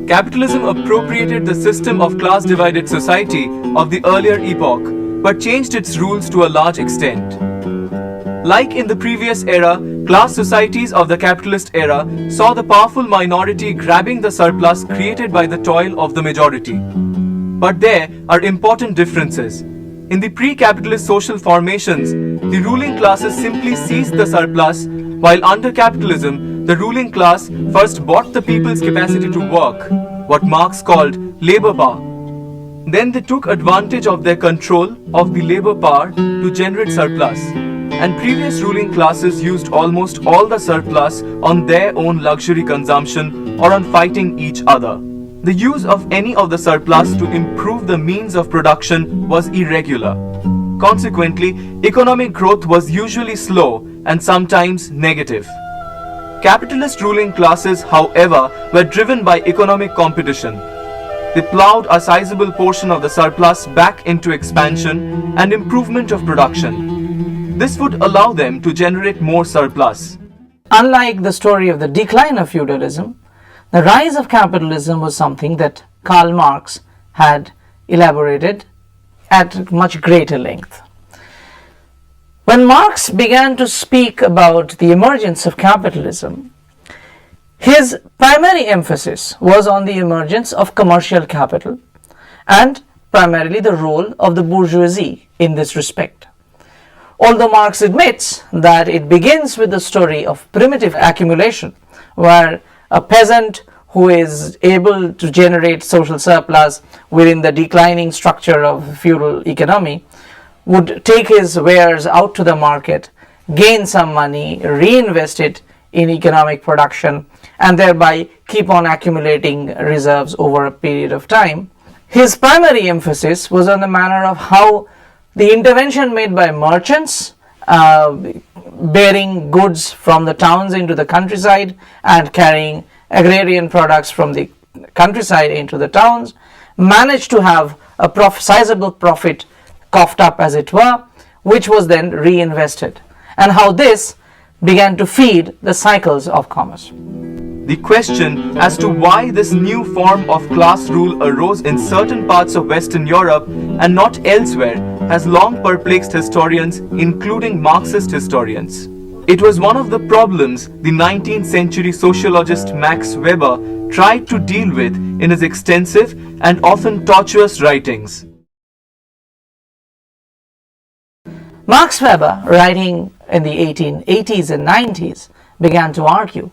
Capitalism appropriated the system of class-divided society of the earlier epoch, but changed its rules to a large extent. Like in the previous era, class societies of the capitalist era saw the powerful minority grabbing the surplus created by the toil of the majority. But there are important differences. In the pre-capitalist social formations, the ruling classes simply seized the surplus, while under capitalism, the ruling class first bought the people's capacity to work, what Marx called labor power. Then they took advantage of their control of the labor power to generate surplus. And previous ruling classes used almost all the surplus on their own luxury consumption or on fighting each other. The use of any of the surplus to improve the means of production was irregular. Consequently, economic growth was usually slow and sometimes negative. Capitalist ruling classes, however, were driven by economic competition. They plowed a sizable portion of the surplus back into expansion and improvement of production. This would allow them to generate more surplus. Unlike the story of the decline of feudalism, the rise of capitalism was something that Karl Marx had elaborated at much greater length. When Marx began to speak about the emergence of capitalism, his primary emphasis was on the emergence of commercial capital and primarily the role of the bourgeoisie in this respect. Although Marx admits that it begins with the story of primitive accumulation, where a peasant who is able to generate social surplus within the declining structure of feudal economy would take his wares out to the market, gain some money, reinvest it in economic production, and thereby keep on accumulating reserves over a period of time. His primary emphasis was on the manner of how the intervention made by merchants bearing goods from the towns into the countryside and carrying agrarian products from the countryside into the towns managed to have a sizable profit coughed up, as it were, which was then reinvested, and how this began to feed the cycles of commerce. The question as to why this new form of class rule arose in certain parts of Western Europe and not elsewhere has long perplexed historians, including Marxist historians. It was one of the problems the 19th century sociologist Max Weber tried to deal with in his extensive and often tortuous writings. Max Weber, writing in the 1880s and 90s, began to argue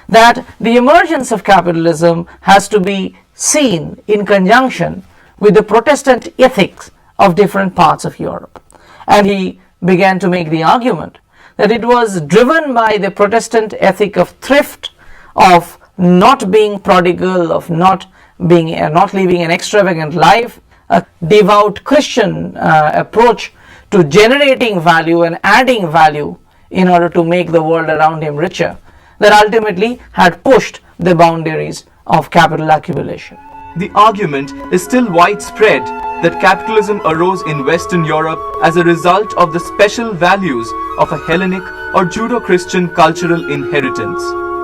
that the emergence of capitalism has to be seen in conjunction with the Protestant ethics of different parts of Europe. And he began to make the argument that it was driven by the Protestant ethic of thrift, of not being prodigal, of not living an extravagant life, a devout Christian approach to generating value and adding value in order to make the world around him richer, that ultimately had pushed the boundaries of capital accumulation. The argument is still widespread that capitalism arose in Western Europe as a result of the special values of a Hellenic or Judeo-Christian cultural inheritance.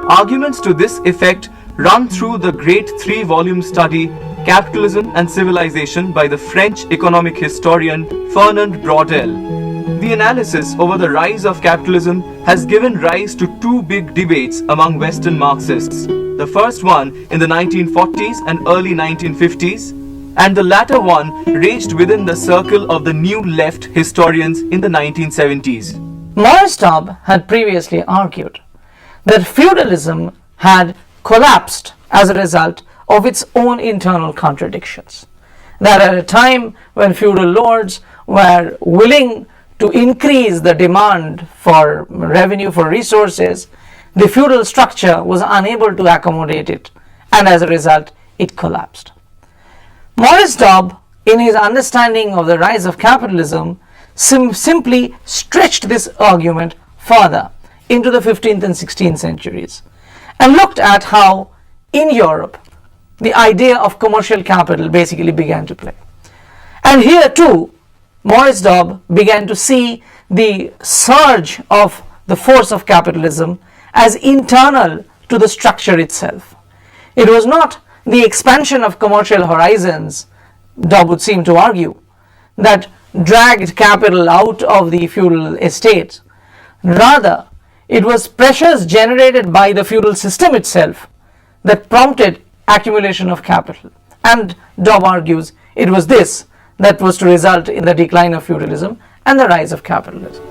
Arguments to this effect run through the great 3-volume study Capitalism and Civilization by the French economic historian Fernand Braudel. The analysis over the rise of capitalism has given rise to 2 big debates among Western Marxists. The first one in the 1940s and early 1950s, and the latter one raged within the circle of the New Left historians in the 1970s. Maurice Dobb had previously argued that feudalism had collapsed as a result of its own internal contradictions. That at a time when feudal lords were willing to increase the demand for revenue, for resources, the feudal structure was unable to accommodate it, and as a result, it collapsed. Maurice Dobb, in his understanding of the rise of capitalism, simply stretched this argument further into the 15th and 16th centuries and looked at how, in Europe, the idea of commercial capital basically began to play. And here too, Maurice Dobb began to see the surge of the force of capitalism as internal to the structure itself. It was not the expansion of commercial horizons, Dobb would seem to argue, that dragged capital out of the feudal estate. Rather, it was pressures generated by the feudal system itself that prompted accumulation of capital. And Dobb argues it was this that was to result in the decline of feudalism and the rise of capitalism.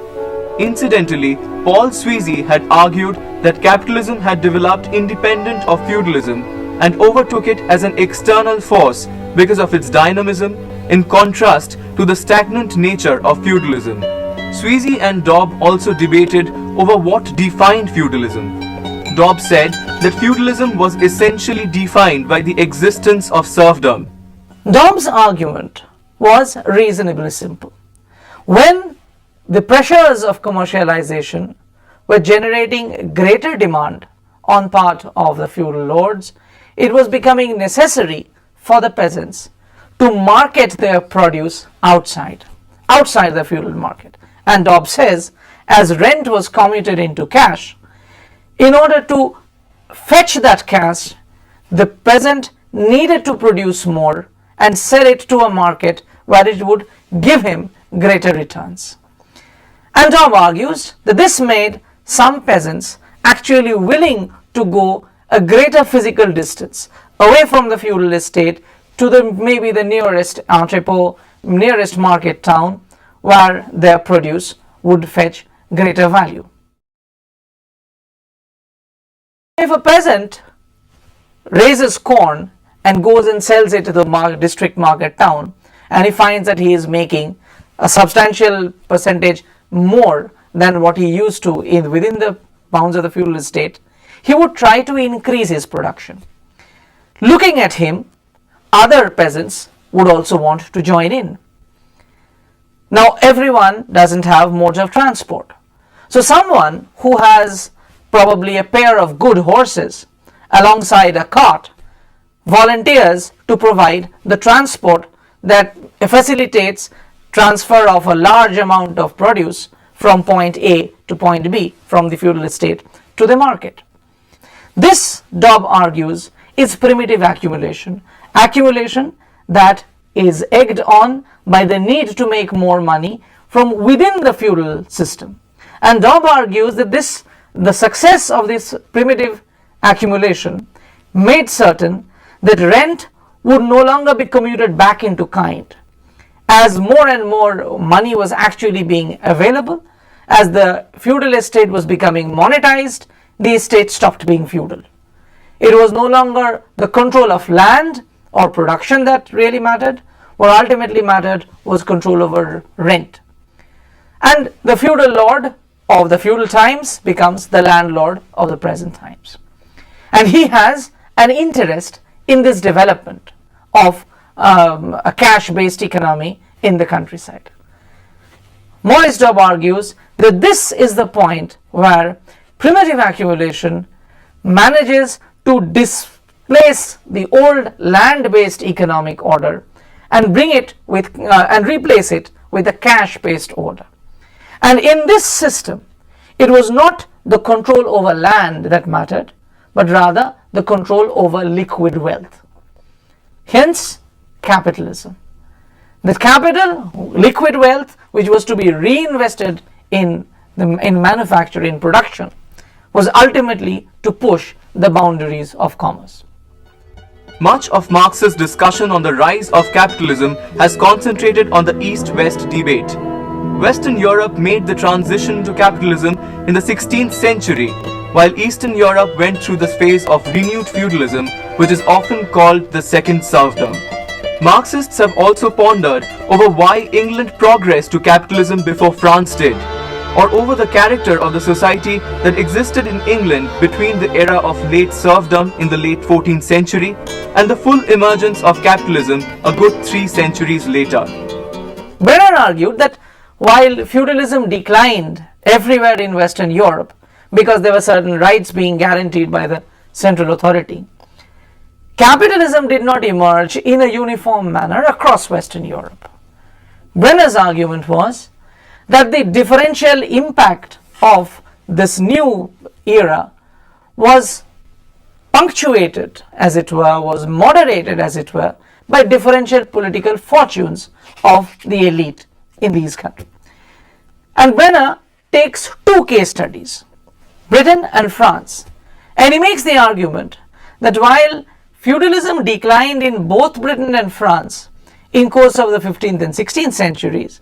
Incidentally, Paul Sweezy had argued that capitalism had developed independent of feudalism and overtook it as an external force because of its dynamism, in contrast to the stagnant nature of feudalism. Sweezy and Dobb also debated over what defined feudalism. Dobb said that feudalism was essentially defined by the existence of serfdom. Dobb's argument was reasonably simple. When the pressures of commercialization were generating greater demand on part of the feudal lords, it was becoming necessary for the peasants to market their produce outside the feudal market. And Dobb says, as rent was commuted into cash, in order to fetch that cash, the peasant needed to produce more and sell it to a market where it would give him greater returns. And Dobb argues that this made some peasants actually willing to go a greater physical distance away from the feudal estate to maybe the nearest entrepot, nearest market town, where their produce would fetch greater value. If a peasant raises corn and goes and sells it to the district market town, and he finds that he is making a substantial percentage more than what he used to within the bounds of the feudal estate, he would try to increase his production. Looking at him, other peasants would also want to join in. Now, everyone doesn't have modes of transport. So someone who has probably a pair of good horses alongside a cart volunteers to provide the transport that facilitates transfer of a large amount of produce from point A to point B, from the feudal estate to the market. This, Dobb argues, is primitive accumulation that is egged on by the need to make more money from within the feudal system. And Dobb argues that the success of this primitive accumulation made certain that rent would no longer be commuted back into kind. As more and more money was actually being available, as the feudal estate was becoming monetized, the estate stopped being feudal. It was no longer the control of land or production that really mattered. What ultimately mattered was control over rent. And the feudal lord of the feudal times becomes the landlord of the present times. And he has an interest in this development of a cash-based economy in the countryside. Maurice Dobb argues that this is the point where primitive accumulation manages to displace the old land-based economic order and bring it with and replace it with a cash-based order. And in this system, it was not the control over land that mattered, but rather the control over liquid wealth. Hence, capitalism. The capital, liquid wealth, which was to be reinvested in manufacturing, production, was ultimately to push the boundaries of commerce. Much of Marx's discussion on the rise of capitalism has concentrated on the East-West debate. Western Europe made the transition to capitalism in the 16th century, while Eastern Europe went through the phase of renewed feudalism, which is often called the Second Serfdom. Marxists have also pondered over why England progressed to capitalism before France did, or over the character of the society that existed in England between the era of late serfdom in the late 14th century and the full emergence of capitalism a good 3 centuries later. Brenner argued that while feudalism declined everywhere in Western Europe because there were certain rights being guaranteed by the central authority, capitalism did not emerge in a uniform manner across Western Europe. Brenner's argument was that the differential impact of this new era was punctuated, as it were, was moderated, as it were, by differential political fortunes of the elite in these countries. And Brenner takes two case studies, Britain and France, and he makes the argument that while feudalism declined in both Britain and France in course of the 15th and 16th centuries,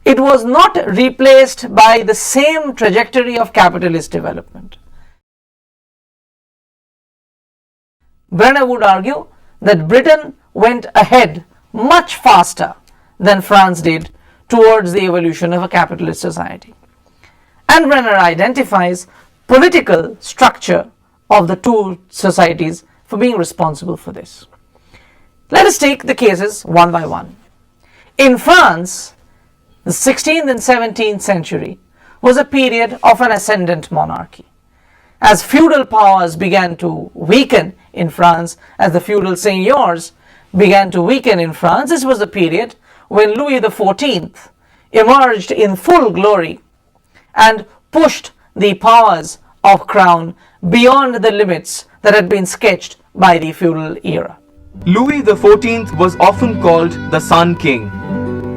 it was not replaced by the same trajectory of capitalist development. Brenner would argue that Britain went ahead much faster than France did towards the evolution of a capitalist society. And Brenner identifies political structure of the two societies for being responsible for this. Let us take the cases one by one. In France, the 16th and 17th century was a period of an ascendant monarchy. As feudal powers began to weaken in France, as the feudal seigneurs began to weaken in France, this was the period when Louis XIV emerged in full glory and pushed the powers of crown beyond the limits that had been sketched by the feudal era. Louis XIV was often called the Sun King.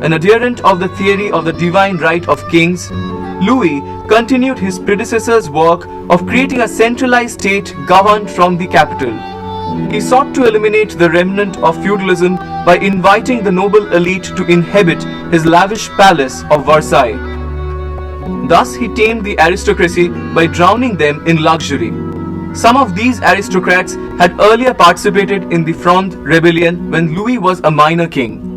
An adherent of the theory of the divine right of kings, Louis continued his predecessor's work of creating a centralized state governed from the capital. He sought to eliminate the remnant of feudalism by inviting the noble elite to inhabit his lavish palace of Versailles. Thus, he tamed the aristocracy by drowning them in luxury. Some of these aristocrats had earlier participated in the Fronde rebellion when Louis was a minor king.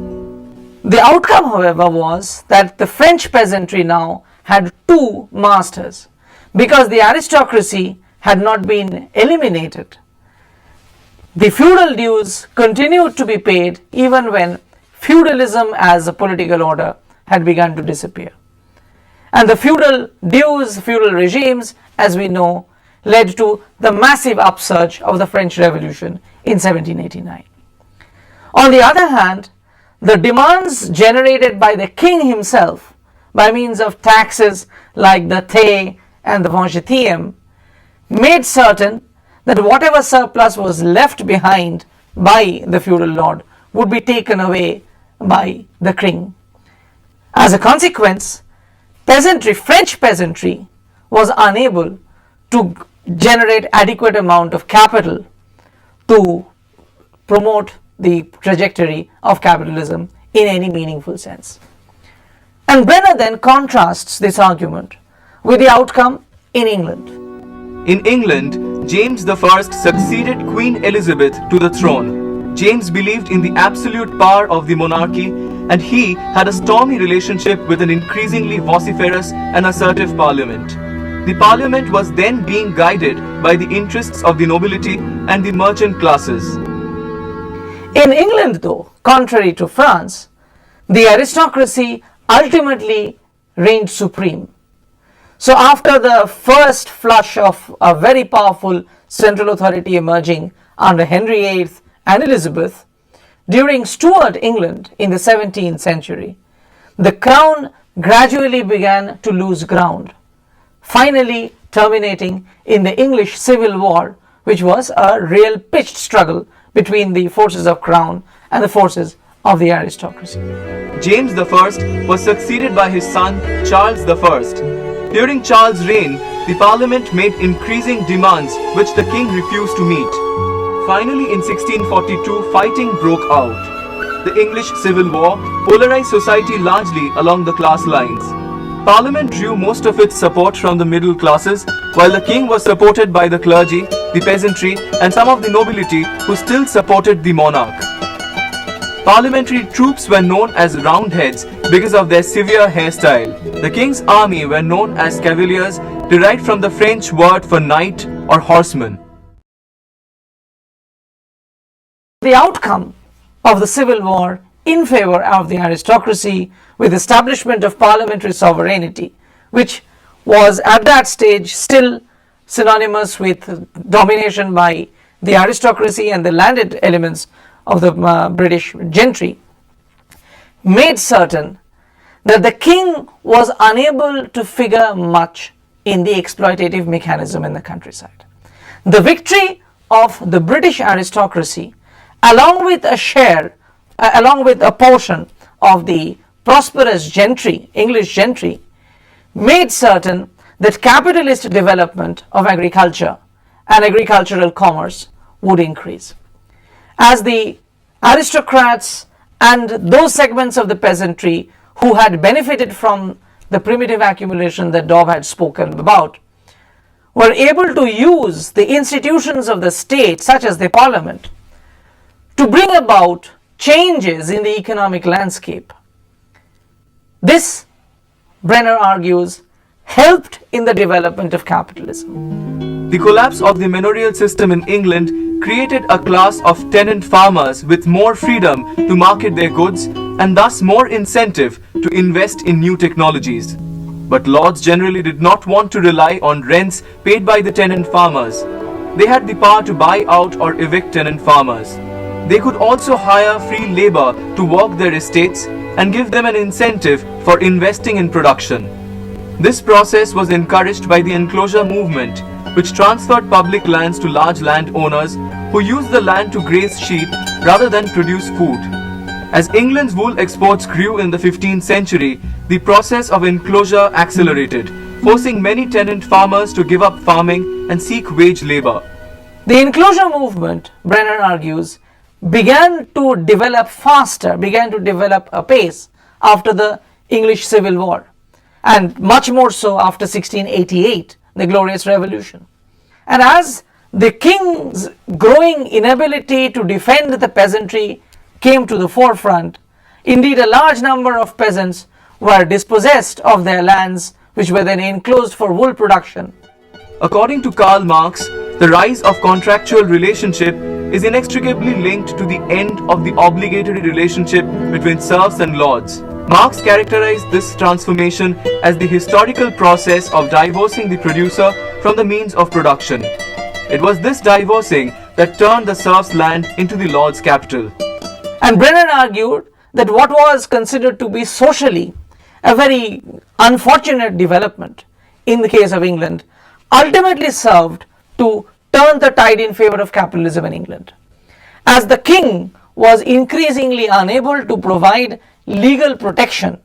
The outcome, however, was that the French peasantry now had two masters because the aristocracy had not been eliminated. The feudal dues continued to be paid even when feudalism as a political order had begun to disappear. And the feudal dues, feudal regimes, as we know, led to the massive upsurge of the French Revolution in 1789. On the other hand, the demands generated by the king himself by means of taxes like the taille and the vengetième made certain that whatever surplus was left behind by the feudal lord would be taken away by the king. As a consequence, peasantry, French peasantry, was unable to generate adequate amount of capital to promote the trajectory of capitalism in any meaningful sense. And Brenner then contrasts this argument with the outcome in England. In England, James I succeeded Queen Elizabeth to the throne. James believed in the absolute power of the monarchy, and he had a stormy relationship with an increasingly vociferous and assertive parliament. The parliament was then being guided by the interests of the nobility and the merchant classes. In England, though, contrary to France, the aristocracy ultimately reigned supreme. So after the first flush of a very powerful central authority emerging under Henry VIII and Elizabeth, during Stuart England in the 17th century, the crown gradually began to lose ground, finally terminating in the English Civil War, which was a real pitched struggle between the forces of crown and the forces of the aristocracy. James I was succeeded by his son Charles I. During Charles' reign, the parliament made increasing demands which the king refused to meet. Finally, in 1642, fighting broke out. The English Civil War polarized society largely along the class lines. Parliament drew most of its support from the middle classes, while the king was supported by the clergy, the peasantry, and some of the nobility who still supported the monarch. Parliamentary troops were known as Roundheads because of their severe hairstyle. The king's army were known as cavaliers, derived from the French word for knight or horseman. The outcome of the Civil War in favor of the aristocracy with establishment of parliamentary sovereignty, which was at that stage still synonymous with domination by the aristocracy and the landed elements of the British gentry, made certain that the king was unable to figure much in the exploitative mechanism in the countryside. The victory of the British aristocracy, along with a portion of the prosperous gentry, English gentry, made certain that capitalist development of agriculture and agricultural commerce would increase. As the aristocrats and those segments of the peasantry who had benefited from the primitive accumulation that Dobb had spoken about were able to use the institutions of the state, such as the parliament, to bring about changes in the economic landscape. This, Brenner argues, helped in the development of capitalism. The collapse of the manorial system in England created a class of tenant farmers with more freedom to market their goods and thus more incentive to invest in new technologies. But lords generally did not want to rely on rents paid by the tenant farmers. They had the power to buy out or evict tenant farmers. They could also hire free labor to work their estates and give them an incentive for investing in production. This process was encouraged by the enclosure movement, which transferred public lands to large landowners who used the land to graze sheep rather than produce food. As England's wool exports grew in the 15th century, the process of enclosure accelerated, forcing many tenant farmers to give up farming and seek wage labor. The enclosure movement, Brenner argues, began to develop apace after the English Civil War, and much more so after 1688, the Glorious Revolution. And as the king's growing inability to defend the peasantry came to the forefront, indeed a large number of peasants were dispossessed of their lands, which were then enclosed for wool production. According to Karl Marx, the rise of contractual relationship is inextricably linked to the end of the obligatory relationship between serfs and lords. Marx characterized this transformation as the historical process of divorcing the producer from the means of production. It was this divorcing that turned the serf's land into the lord's capital. And Brenner argued that what was considered to be socially a very unfortunate development in the case of England ultimately served to turn the tide in favor of capitalism in England. As the king was increasingly unable to provide legal protection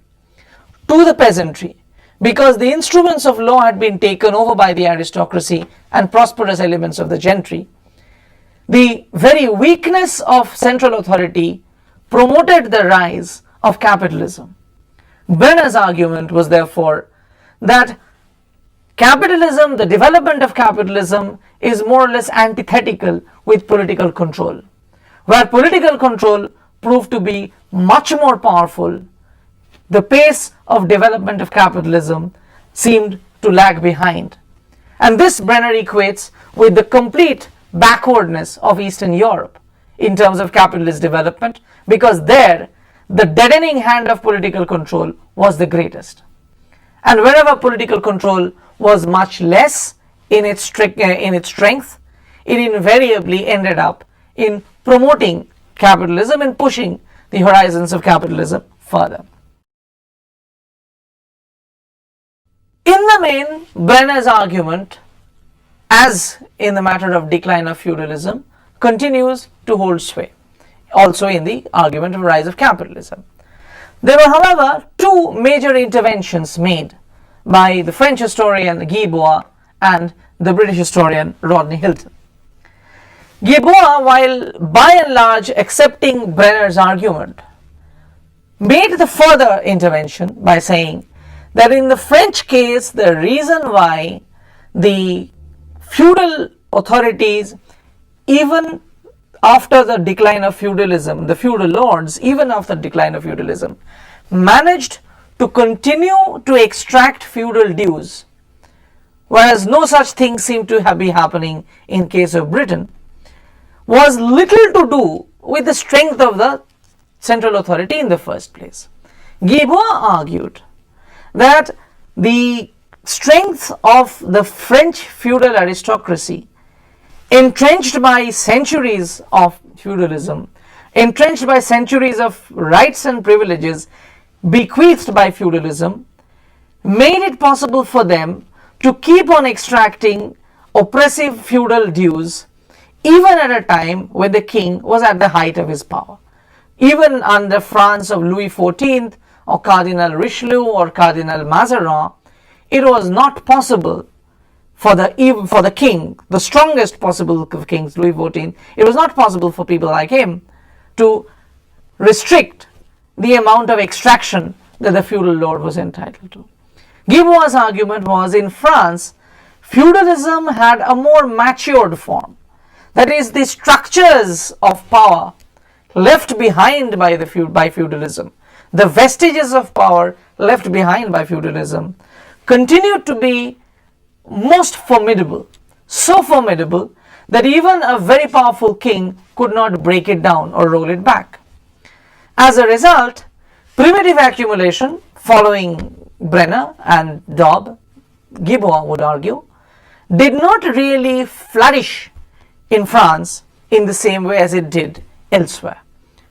to the peasantry because the instruments of law had been taken over by the aristocracy and prosperous elements of the gentry, the very weakness of central authority promoted the rise of capitalism. Brenner's argument was therefore that capitalism, the development of capitalism, is more or less antithetical with political control. Where political control proved to be much more powerful, the pace of development of capitalism seemed to lag behind. And this Brenner equates with the complete backwardness of Eastern Europe in terms of capitalist development, because there the deadening hand of political control was the greatest. And wherever political control was much less in its strength, it invariably ended up in promoting capitalism and pushing the horizons of capitalism further. In the main, Brenner's argument, as in the matter of decline of feudalism, continues to hold sway, also in the argument of rise of capitalism. There were, however, two major interventions made by the French historian Guibois and the British historian Rodney Hilton. Guibois, while by and large accepting Brenner's argument, made the further intervention by saying that in the French case, the reason why the feudal authorities, even after the decline of feudalism, the feudal lords, even after the decline of feudalism, managed to continue to extract feudal dues, whereas no such thing seemed to be happening in case of Britain, was little to do with the strength of the central authority in the first place. Guibois argued that the strength of the French feudal aristocracy, entrenched by centuries of feudalism, entrenched by centuries of rights and privileges bequeathed by feudalism, made it possible for them to keep on extracting oppressive feudal dues, even at a time when the king was at the height of his power. Even under France of Louis XIV or Cardinal Richelieu or Cardinal Mazarin, it was not possible for the king, the strongest possible of kings, Louis XIV, it was not possible for people like him to restrict the amount of extraction that the feudal lord was entitled to. Guibois' argument was, in France, feudalism had a more matured form. That is, the structures of power left behind by feudalism, the vestiges of power left behind by feudalism, continued to be most formidable, so formidable that even a very powerful king could not break it down or roll it back. As a result, primitive accumulation, following Brenner and Dobb, Guibois would argue, did not really flourish in France in the same way as it did elsewhere,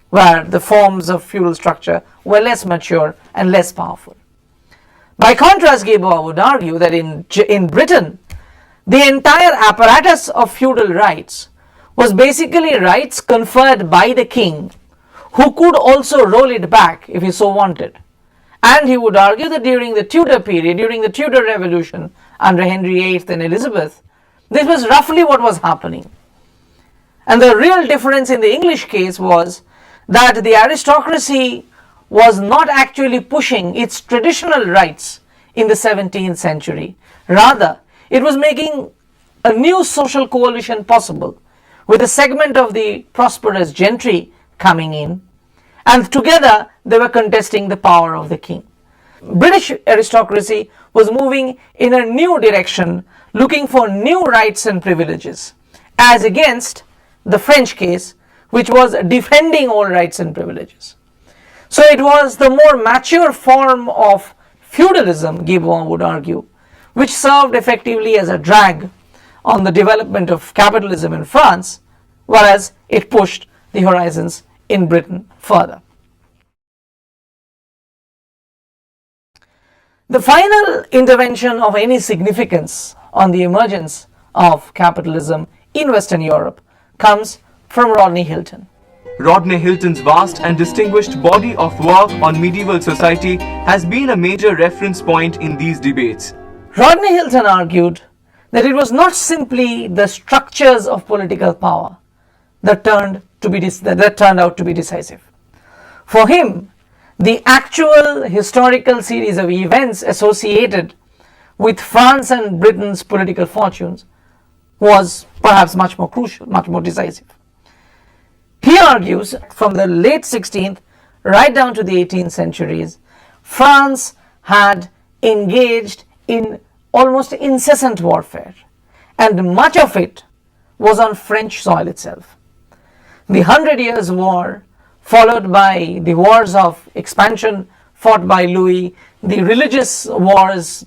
where the forms of feudal structure were less mature and less powerful. By contrast, Guibois would argue that in Britain, the entire apparatus of feudal rights was basically rights conferred by the king, who could also roll it back if he so wanted. And he would argue that during the Tudor period, during the Tudor Revolution under Henry VIII and Elizabeth, this was roughly what was happening. And the real difference in the English case was that the aristocracy was not actually pushing its traditional rights in the 17th century. Rather, it was making a new social coalition possible, with a segment of the prosperous gentry coming in, and together they were contesting the power of the king. British aristocracy was moving in a new direction, looking for new rights and privileges, as against the French case, which was defending all rights and privileges. So it was the more mature form of feudalism, Guibois would argue, which served effectively as a drag on the development of capitalism in France, whereas it pushed the horizons in Britain further. The final intervention of any significance on the emergence of capitalism in Western Europe comes from Rodney Hilton. Rodney Hilton's vast and distinguished body of work on medieval society has been a major reference point in these debates. Rodney Hilton argued that it was not simply the structures of political power that turned out to be decisive. For him, the actual historical series of events associated with France and Britain's political fortunes was perhaps much more crucial, much more decisive. He argues from the late 16th right down to the 18th centuries, France had engaged in almost incessant warfare, and much of it was on French soil itself. The 100 Years' War, followed by the wars of expansion fought by Louis, the religious wars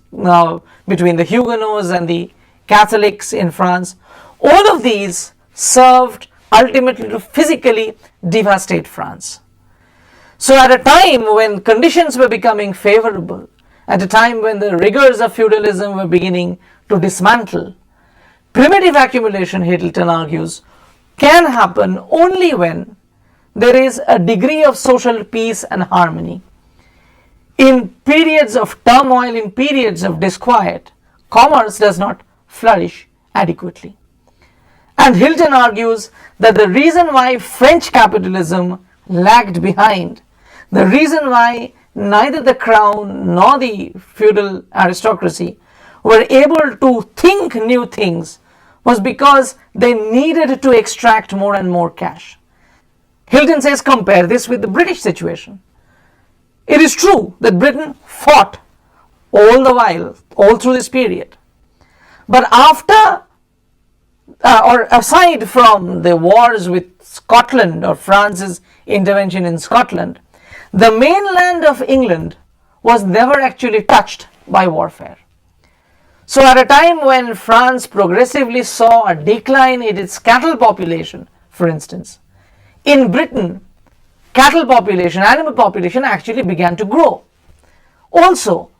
between the Huguenots and the Catholics in France, all of these served ultimately to physically devastate France. So at a time when conditions were becoming favorable, at a time when the rigors of feudalism were beginning to dismantle, primitive accumulation, Hilton argues, can happen only when there is a degree of social peace and harmony. In periods of turmoil, in periods of disquiet, commerce does not flourish adequately. And Hilton argues that the reason why French capitalism lagged behind, the reason why neither the crown nor the feudal aristocracy were able to think new things was because they needed to extract more and more cash. Hilton says, compare this with the British situation. It is true that Britain fought all the while, all through this period. But after or aside from the wars with Scotland or France's intervention in Scotland, the mainland of England was never actually touched by warfare. So at a time when France progressively saw a decline in its cattle population, for instance, in Britain, cattle population, animal population actually began to grow. Also,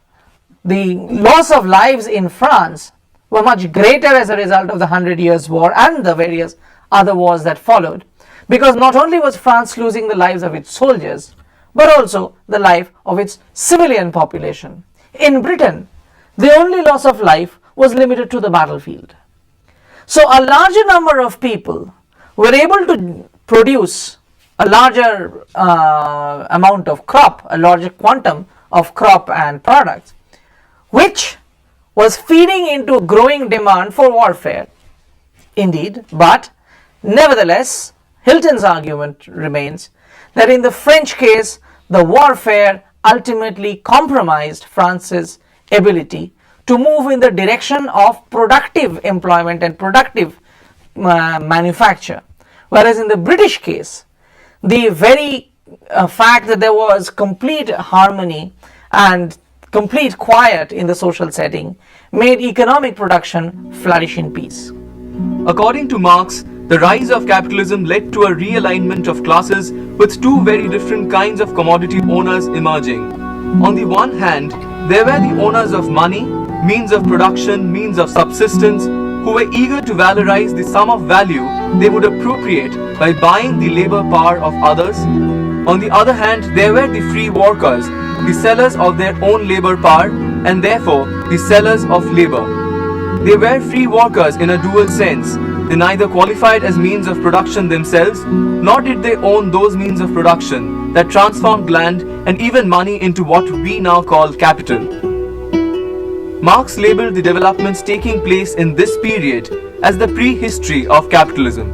the loss of lives in France were much greater as a result of the 100 Years' War and the various other wars that followed, because not only was France losing the lives of its soldiers, but also the life of its civilian population. In Britain, the only loss of life was limited to the battlefield. So a larger number of people were able to produce a larger amount of crop, a larger quantum of crop and products, which was feeding into growing demand for warfare. Indeed, but nevertheless, Hilton's argument remains that in the French case, the warfare ultimately compromised France's ability to move in the direction of productive employment and productive manufacture. Whereas in the British case, the very fact that there was complete harmony and complete quiet in the social setting made economic production flourish in peace. According to Marx, the rise of capitalism led to a realignment of classes with two very different kinds of commodity owners emerging. On the one hand, there were the owners of money, means of production, means of subsistence, who were eager to valorize the sum of value they would appropriate by buying the labor power of others. On the other hand, there were the free workers, the sellers of their own labor power and therefore the sellers of labor. They were free workers in a dual sense. They neither qualified as means of production themselves, nor did they own those means of production that transformed land and even money into what we now call capital. Marx labeled the developments taking place in this period as the prehistory of capitalism.